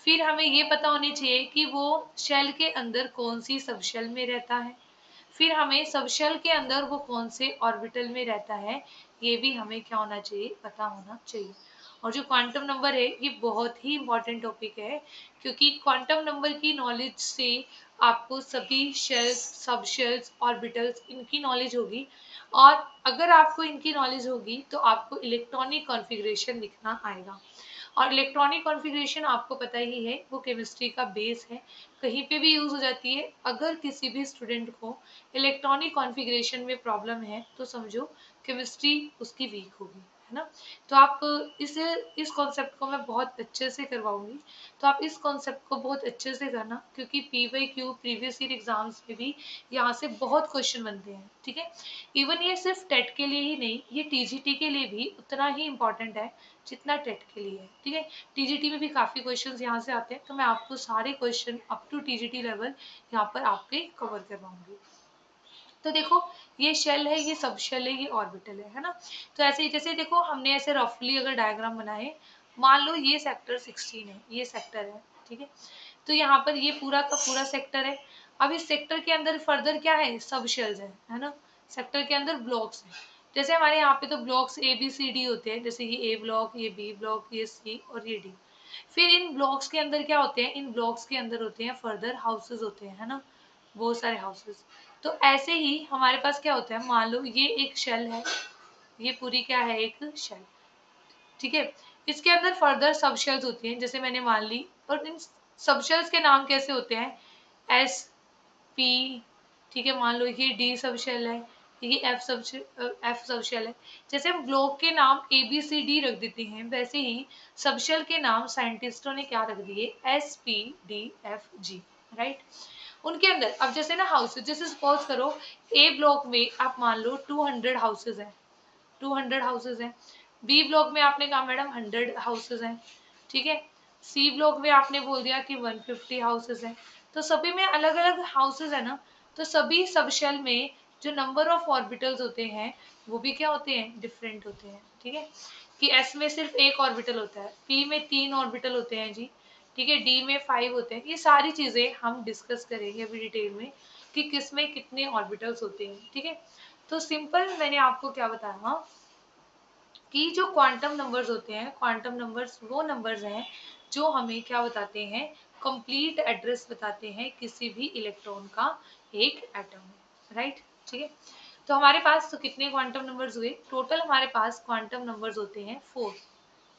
फिर हमें ये पता होनी चाहिए कि वो शेल के अंदर कौन सी सब शेल में रहता है। फिर हमें सब शेल के अंदर वो कौन से ऑर्बिटल में रहता है, ये भी हमें क्या होना चाहिए, पता होना चाहिए। और जो क्वांटम नंबर है ये बहुत ही इंपॉर्टेंट टॉपिक है, क्योंकि क्वांटम नंबर की नॉलेज से आपको सभी शेल्स, सब शेल्स, ऑर्बिटल्स इनकी नॉलेज होगी। और अगर आपको इनकी नॉलेज होगी तो आपको इलेक्ट्रॉनिक कॉन्फ़िगरेशन लिखना आएगा। और इलेक्ट्रॉनिक कॉन्फ़िगरेशन आपको पता ही है, वो केमिस्ट्री का बेस है, कहीं पे भी यूज हो जाती है। अगर किसी भी स्टूडेंट को इलेक्ट्रॉनिक कॉन्फ़िगरेशन में प्रॉब्लम है तो समझो केमिस्ट्री उसकी वीक होगी, है ना। तो आप इस कॉन्सेप्ट को मैं बहुत अच्छे से करवाऊंगी, तो आप इस कॉन्सेप्ट को बहुत अच्छे से करना, क्योंकि PYQ प्रीवियस ईयर एग्जाम्स में भी यहाँ से बहुत क्वेश्चन बनते हैं, ठीक है। इवन ये सिर्फ टेट के लिए ही नहीं, ये TGT के लिए भी उतना ही इम्पोर्टेंट है जितना टेट के लिए है, ठीक है। TGT में भी काफ़ी क्वेश्चंस यहाँ से आते हैं, तो मैं आपको सारे question up to TGT level यहाँ पर आपके कवर करवाऊंगी। तो देखो, ये शेल है, ये सब शेल है, ये ऑर्बिटल है ना। तो ऐसे ही जैसे देखो हमने ऐसे रफली अगर डायग्राम बनाए, मान लो ये सेक्टर 16 है, ये सेक्टर है, ठीक है। तो यहाँ पर ये पूरा का पूरा सेक्टर है। अब इस सेक्टर के अंदर फर्दर क्या है, सब शेल्स है ना। सेक्टर के अंदर ब्लॉक्स है, जैसे हमारे यहाँ पे तो ब्लॉक्स ABCD होते हैं, जैसे ये A ब्लॉक, ये B ब्लॉक, ये C और ये D। फिर इन ब्लॉक्स के अंदर क्या होते हैं, इन ब्लॉक्स के अंदर होते हैं फर्दर हाउसेस होते हैं, है ना, बहुत सारे हाउसेस। तो ऐसे ही हमारे पास क्या होता है, मान लो ये एक शेल है, ये पूरी क्या है, एक शेल, ठीक है। इसके अंदर फर्दर सब शेल्स होती हैं, जैसे मैंने मान ली, और इन सब शेल्स के नाम कैसे होते हैं, SP, ठीक है, मान लो ये D सब शेल है, ये F सब शेल है। जैसे हम ब्लॉक के नाम ABCD रख देते हैं, वैसे ही सब शेल के नाम साइंटिस्टों ने क्या रख दिए, SPDFG, राइट। उनके अंदर अब जैसे ना हाउसेज, जैसे सपोज करो A ब्लॉक में आप मान लो 200 हाउसेज हैं, 200 हाउसेज हैं। B ब्लॉक में आपने कहा मैडम 100 हाउसेज हैं, ठीक है। C ब्लॉक में आपने बोल दिया कि 150 हाउसेज हैं। तो सभी में अलग अलग हाउसेज है ना, तो सभी सब शेल में जो नंबर ऑफ ऑर्बिटल्स होते हैं वो भी क्या होते हैं, डिफरेंट होते हैं, ठीक है। कि S में सिर्फ एक ऑर्बिटल होता है, P में 3 ऑर्बिटल होते हैं जी, ठीक है, D में 5 होते हैं। ये सारी चीजें हम डिस्कस करेंगे अभी डिटेल में कि किस में कितने ऑर्बिटल्स होते हैं, ठीक है। तो सिंपल मैंने आपको क्या बताया कि जो क्वांटम नंबर्स होते हैं, क्वांटम नंबर्स वो नंबर्स हैं जो हमें क्या बताते हैं, कंप्लीट एड्रेस बताते हैं किसी भी इलेक्ट्रॉन का एक एटम में, राइट, ठीक है। तो हमारे पास तो कितने क्वांटम नंबर्स हुए, टोटल हमारे पास क्वांटम नंबर्स होते हैं 4,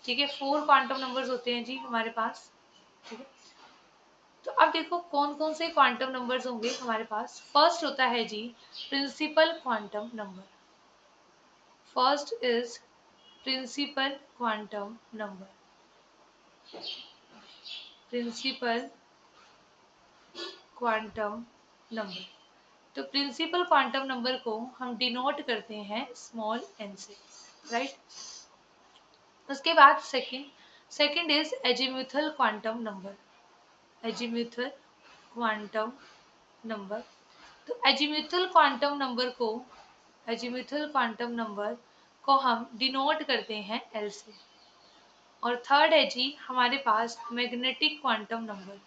ठीक है, 4 क्वांटम नंबर्स होते हैं जी हमारे पास, ठीक है। तो अब देखो कौन कौन से क्वांटम नंबर्स होंगे हमारे पास। फर्स्ट होता है जी principal quantum number, first is principal quantum number, principal quantum number. तो प्रिंसिपल क्वांटम नंबर को हम डिनोट करते हैं स्मॉल n से, राइट। उसके बाद second is azimuthal quantum number, azimuthal quantum number. तो एजीम्यूथल क्वांटम नंबर को, एजीम्यूथल क्वांटम नंबर को हम डिनोट करते हैं L से। और थर्ड है जी हमारे पास magnetic quantum number.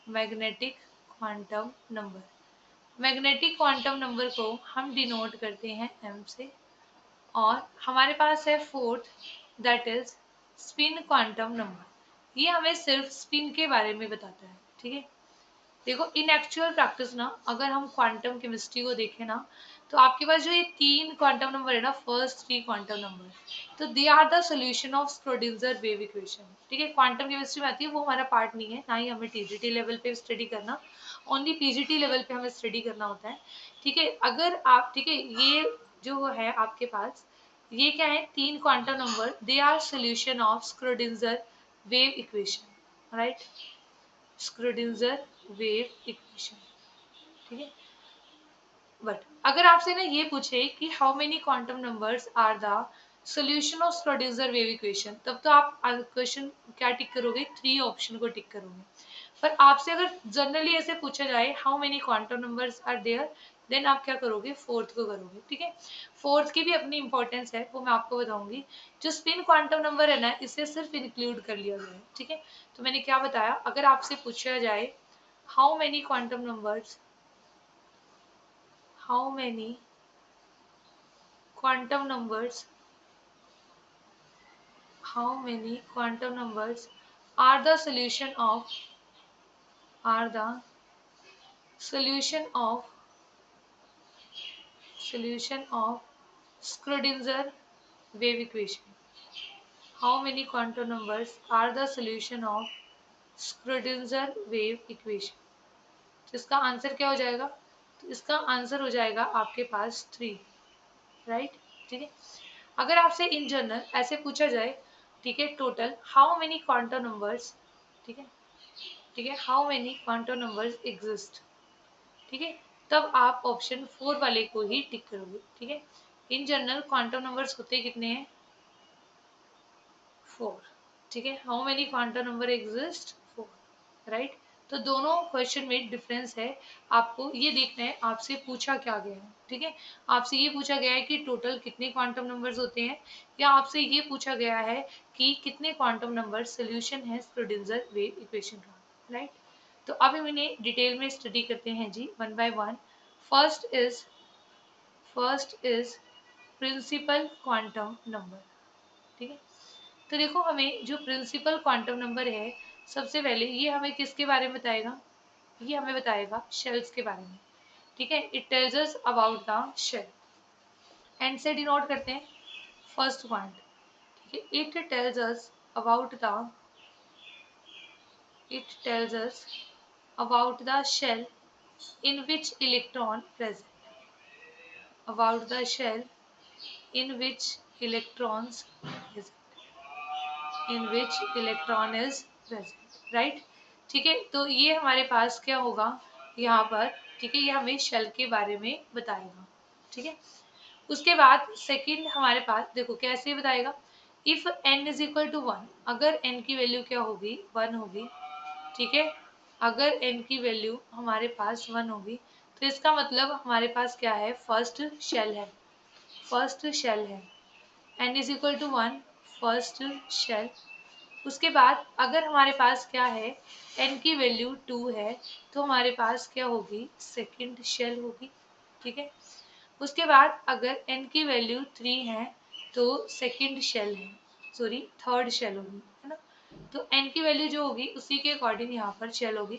Magnetic quantum number, magnetic quantum number को हम डिनोट करते हैं m से। और हमारे पास है fourth, that is spin quantum number. ये हमें सिर्फ स्पिन के बारे में बताता है, ठीक है। देखो इन एक्चुअल प्रैक्टिस ना, अगर हम क्वांटम केमिस्ट्री को देखें ना, तो आपके पास जो ये तीन क्वांटम नंबर है ना, फर्स्ट थ्री क्वांटम नंबर, तो they are the solution of Schrodinger wave equation, ठीक है। क्वांटम केमिस्ट्री में आती है, वो हमारा पार्ट नहीं है, ना ही हमें टीजीटी लेवल पे स्टडी करना, ओनली पीजीटी लेवल पे हमें स्टडी करना होता है, ठीक है। अगर आप, ठीक है, ये जो है आपके पास, ये क्या है, तीन quantum number, they are solution of Schrodinger wave equation, right, Schrodinger wave equation, ठीक है। बट अगर आपसे ना ये पूछे कि how many quantum numbers are the solution of Schrodinger wave equation, तब तो आप क्वेश्चन क्या टिक करोगे, थ्री ऑप्शन को टिक करोगे। पर आपसे अगर जनरली ऐसे पूछा जाए how many quantum numbers are there, then आप क्या करोगे, फोर्थ को करोगे, ठीक है। फोर्थ की भी अपनी इंपॉर्टेंस है, वो मैं आपको बताऊंगी। जो स्पिन क्वांटम नंबर है ना, इसे सिर्फ इंक्लूड कर लिया गया है, ठीक है। तो मैंने क्या बताया, अगर आपसे पूछा जाए how many quantum numbers, how many quantum numbers, how many quantum numbers are the solution of, are the solution of, solution of Schrodinger wave equation, how many quantum numbers are the solution of Schrodinger wave equation। तो इसका answer क्या हो जाएगा, तो इसका answer हो जाएगा आपके पास थ्री, राइट, ठीक है। अगर आपसे इन जनरल ऐसे पूछा जाए, ठीक है, total how many quantum numbers, ठीक है, ठीक है, how many quantum numbers exist, ठीक है, तब आप ऑप्शन फोर वाले को ही टिक करोगे, ठीक है। इन जनरल क्वांटम नंबर्स होते कितने हैं, फोर, ठीक है। How many quantum number exist, four, right. तो दोनों क्वेश्चन में डिफरेंस है, आपको ये देखना है आपसे पूछा क्या गया है, ठीक है। आपसे ये पूछा गया है कि टोटल कितने क्वांटम नंबर्स होते हैं, या आपसे ये पूछा गया है कि कितने क्वांटम नंबर सोल्यूशन है स्क्रोडिंगर वेव इक्वेशन का, राइट। तो अभी मैंने डिटेल में स्टडी करते हैं जी, one by one. First is principal quantum number, ठीक है। तो देखो हमें जो प्रिंसिपल क्वांटम नंबर है, सबसे पहले ये हमें किसके बारे में बताएगा, ये हमें बताएगा शेल्स के बारे में, ठीक है। It tells us about the shell, and से डिनोट करते हैं फर्स्ट पॉइंट, ठीक है। It tells us about the shell in which electron present, about the shell in which electrons present, in which electron is present, right, ठीक है। तो ये हमारे पास क्या होगा यहाँ पर, ठीक है, ये हमें शेल के बारे में बताएगा, ठीक है। उसके बाद सेकंड हमारे पास देखो कैसे बताएगा, if n is equal to one, अगर n की वैल्यू क्या होगी, वन होगी, ठीक है। अगर n की वैल्यू हमारे पास वन होगी, तो इसका मतलब हमारे पास क्या है, फर्स्ट शेल है, फर्स्ट शेल है, n is equal to one, first shell. उसके बाद अगर हमारे पास क्या है, n की वैल्यू टू है, तो हमारे पास क्या होगी, सेकंड शेल होगी, ठीक है। उसके बाद अगर n की वैल्यू थ्री है, तो सेकंड शेल है, सॉरी थर्ड शेल होगी, है ना। तो n की वैल्यू जो होगी उसी के अकॉर्डिंग यहाँ पर शेल होगी।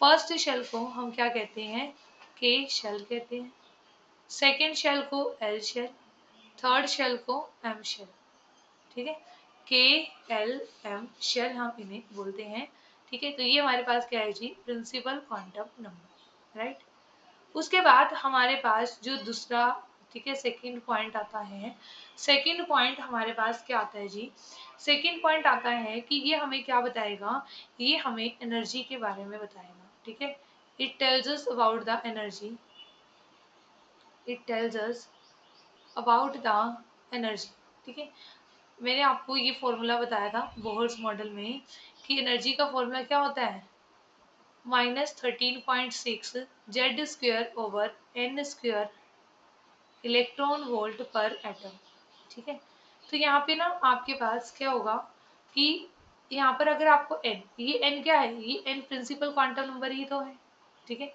फर्स्ट शेल को हम क्या कहते हैं, के शेल कहते हैं, सेकेंड शेल को एल शेल, थर्ड शेल को एम शेल, ठीक है। के एल एम शेल हम इन्हें बोलते हैं, ठीक है। तो ये हमारे पास क्या है जी, प्रिंसिपल क्वांटम नंबर, राइट। उसके बाद हमारे पास जो दूसरा, ठीक है, सेकंड पॉइंट आता है, सेकंड पॉइंट हमारे पास क्या आता है जी, सेकंड पॉइंट आता है कि ये हमें क्या बताएगा, ये हमें एनर्जी के बारे में बताएगा, ठीक है। It tells us about the energy, it tells us about the energy, ठीक है। मैंने आपको ये फॉर्मूला बताया था बोहर्स मॉडल में, कि एनर्जी का फॉर्मूला क्या होता है, -13.6 Z square over n square electron volt per atom, ठीक है। तो यहाँ पे ना आपके पास क्या होगा, कि यहाँ पर अगर आपको n, ये n क्या है, ये n प्रिंसिपल क्वांटम नंबर ही तो है, ठीक है।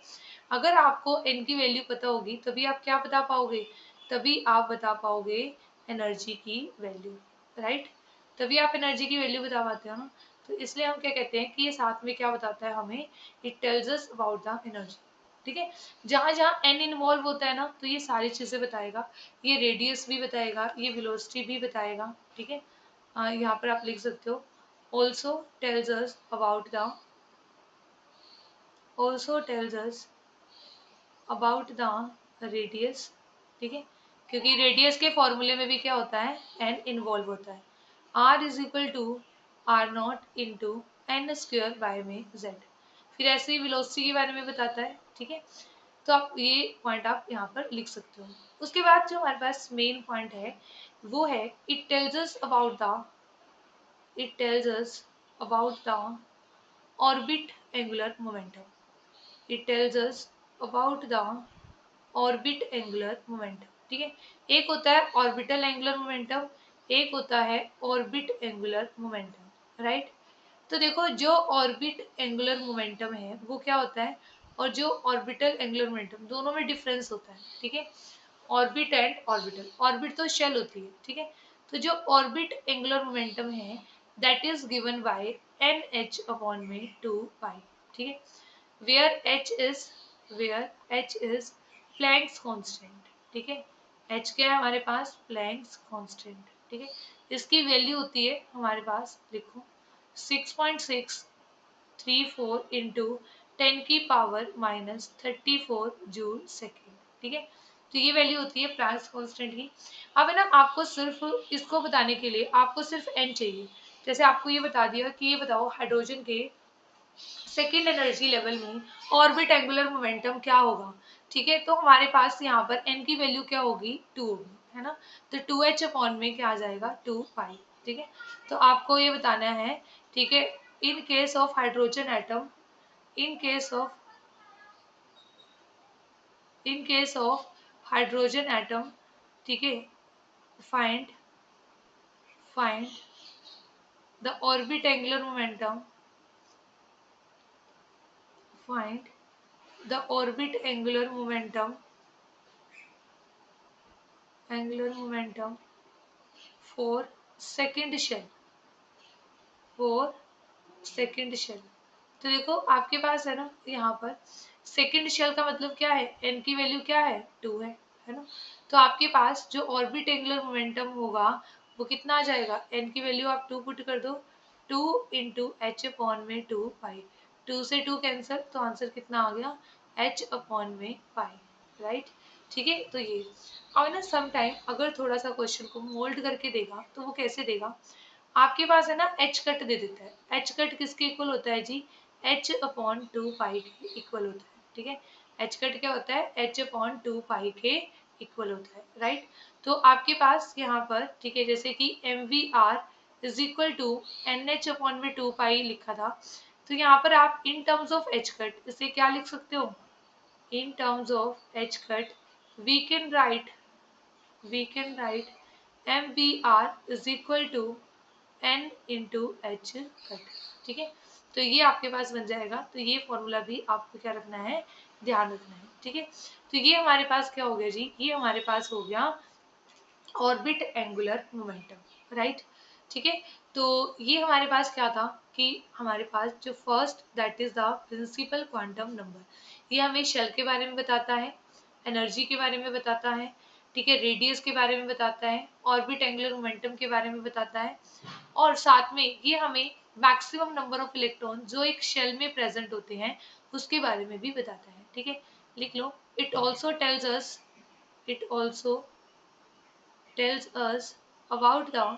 अगर आपको n की वैल्यू पता होगी तभी आप क्या बता पाओगे, तभी आप बता पाओगे एनर्जी की वैल्यू, राइट। तभी आप एनर्जी की वैल्यू बता पाते हो ना। तो इसलिए हम क्या कहते हैं कि ये साथ में क्या बताता है हमें, it tells us about the energy, ठीक है। जहाँ जहाँ n इन्वॉल्व होता है ना तो ये सारी चीजें बताएगा, ये रेडियस भी बताएगा, ये वेलोसिटी भी बताएगा, ठीक है। यहाँ पर आप लिख सकते हो also tells us about the also tells us about the radius, ठीक है, क्योंकि रेडियस के फॉर्मूले में भी क्या होता है, n इन्वॉल्व होता है। r is equal to r naught into n square by में z, फिर ऐसे ही वेलोसिटी के बारे में बताता है, ठीक है। तो आप ये पॉइंट आप यहाँ पर लिख सकते हो। उसके बाद जो हमारे पास मेन पॉइंट है वो है it tells us about the it tells us about the orbit angular momentum. It tells us about the orbit angular momentum, ठीक है। एक होता है ऑर्बिटल एंगुलर मोमेंटम, एक होता है ऑर्बिट एंगुलर मोमेंटम, राइट। तो देखो जो ऑर्बिट एंगुलर मोमेंटम है वो क्या होता है, और जो ऑर्बिटल एंगुलर मोमेंटम, दोनों में डिफरेंस होता है, ठीक है। ऑर्बिट एंड ऑर्बिटल, ऑर्बिट तो शेल होती है, ठीक है। तो जो ऑर्बिट एंगुलर मोमेंटम है that is given by n h upon में 2 पाई, ठीक है। Where h is Planck's constant, ठीक है। एच क्या है हमारे पास, प्लैंक्स कांस्टेंट, ठीक है। इसकी वैल्यू होती है हमारे पास, लिखो 6.634 इंटू 10⁻34 जूल सेकेंड, ठीक है। तो ये वैल्यू होती है प्लैंक्स कांस्टेंट की। अब है ना, आपको सिर्फ इसको बताने के लिए आपको सिर्फ n चाहिए। जैसे आपको ये बता दिया कि ये बताओ हाइड्रोजन के सेकेंड एनर्जी लेवल में ऑर्बिट एंगुलर मोमेंटम क्या होगा, ठीक है। तो हमारे पास यहाँ पर n की वैल्यू क्या होगी, 2 होगी, है ना। तो 2h अपॉन में क्या आ जाएगा, 2 पाई, ठीक है। तो आपको ये बताना है, ठीक है, in case of hydrogen atom, in case of hydrogen atom, ठीक है, find the orbit angular momentum, find the orbit angular momentum for second shell, for second shell। तो देखो आपके पास है ना यहाँ पर सेकेंड शेल का मतलब क्या है, n की वैल्यू क्या है, 2 है ना। तो आपके पास जो ऑर्बिट एंगुलर मोमेंटम होगा वो कितना आ जाएगा, n की वैल्यू आप 2 पुट कर दो, 2 इंटू एच अपॉन में 2 पाई, 2 से 2 कैंसिल, तो आंसर कितना आ गया, h अपॉन में पाई, राइट, ठीक है। तो ये और ना सम टाइम अगर थोड़ा सा क्वेश्चन को मोल्ड करके देगा तो वो कैसे देगा, आपके पास है ना एच कट दे देता है। एच कट किसके इक्वल होता है जी, एच अपॉन 2 पाई के इक्वल होता है, ठीक है। एच कट क्या होता है, एच अपॉन 2 पाई के इक्वल होता है, राइट। तो आपके पास यहाँ पर, ठीक है, जैसे कि m v r is equal to n h upon में 2 पाई लिखा था, तो यहाँ पर आप in terms of h cut इसे क्या लिख सकते हो, in terms of h cut we can write m v r is equal to n into h cut, ठीक है। तो ये आपके पास बन जाएगा। तो ये फॉर्मूला भी आपको क्या रखना है, ध्यान रखना है, ठीक है। तो ये हमारे पास क्या हो गया जी, ये हमारे पास हो गया ऑर्बिट एंगुलर मोमेंटम, राइट, ठीक है। तो ये हमारे पास क्या था कि हमारे पास जो first that is the principal quantum number, ये हमें शेल के बारे में बताता है, एनर्जी के बारे में बताता है, ठीक है, रेडियस के बारे में बताता है, ऑर्बिट एंगुलर मोमेंटम के बारे में बताता है, और साथ में ये हमें मैक्सिमम नंबर ऑफ इलेक्ट्रॉन जो एक शेल में प्रेजेंट होते हैं उसके बारे में भी बताता है, ठीक है। लिख लो, it also tells us it also tells us about the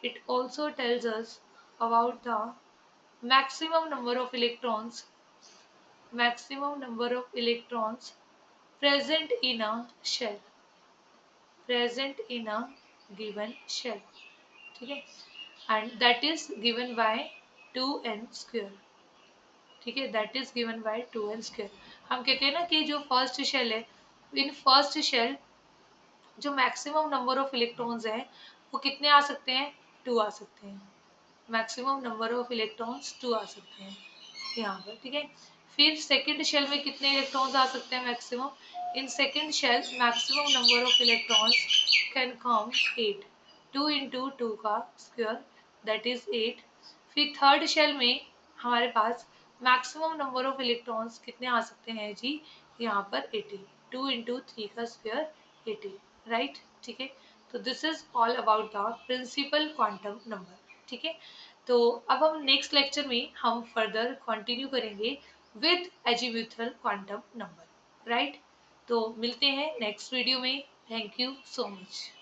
it also tells us about the maximum number of electrons present in a shell, present in a given shell, ठीक है, and that is given by 2n square, ठीक है, that is given by 2n square। हम कहते हैं ना कि जो फर्स्ट शेल है, इन फर्स्ट शेल जो मैक्सिमम नंबर ऑफ इलेक्ट्रॉन्स हैं वो कितने आ सकते हैं, 2 आ सकते हैं, मैक्सिमम नंबर ऑफ इलेक्ट्रॉन्स 2 आ सकते हैं यहाँ पर, ठीक है। फिर सेकंड शेल में कितने इलेक्ट्रॉन्स आ सकते हैं maximum? In second shell maximum number of electrons can come 8, 2 into 2 का स्क्वायर दैट इज 8। फिर थर्ड शेल में हमारे पास मैक्सिमम नंबर ऑफ इलेक्ट्रॉन्स कितने आ सकते हैं जी? यहाँ पर 18, 2 इंटू 3 का स्क्वायर 18, राइट, ठीक है। तो this is all about the principal quantum number, ठीक है। तो अब हम नेक्स्ट लेक्चर में हम फर्दर कंटिन्यू करेंगे with azimuthal quantum number, right. तो मिलते हैं नेक्स्ट वीडियो में। Thank you so much.